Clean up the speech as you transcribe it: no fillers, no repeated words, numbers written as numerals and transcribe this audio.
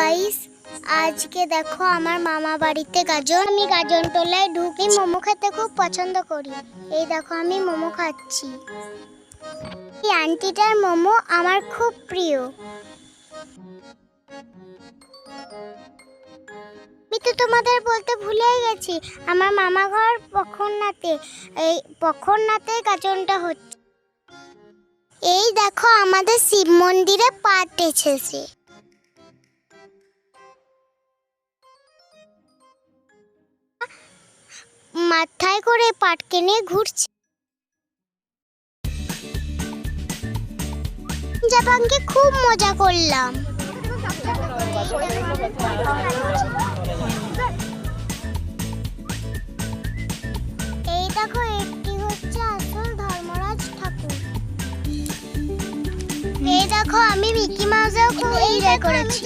Guys, আজকে দেখো আমার মামা বাড়িতে গাজন। আমি গাজন টোলায় ঢুকি, মোমো খেতে খুব পছন্দ করি। এই দেখো আমি মোমো খাচ্ছি। এই আন্টিটার মোমো আমার খুব প্রিয়। আমি তো তোমাদের বলতে ভুলেই গেছি, আমার মামা ঘর পক্ষরনাথে। এই পক্ষরনাথে গাজনটা হচ্ছে। এই দেখো আমাদের শিব মন্দিরে পাট এসেছে। মাথায় করে পাটকে নিয়ে ঘুরছে। জাপানকে খুব মজা করলাম। এই দেখো, এটি হচ্ছে আসল ধর্মরাজ ঠাকুর। এই দেখো আমি মিকি মাউসেও খুব এনজয় করেছি।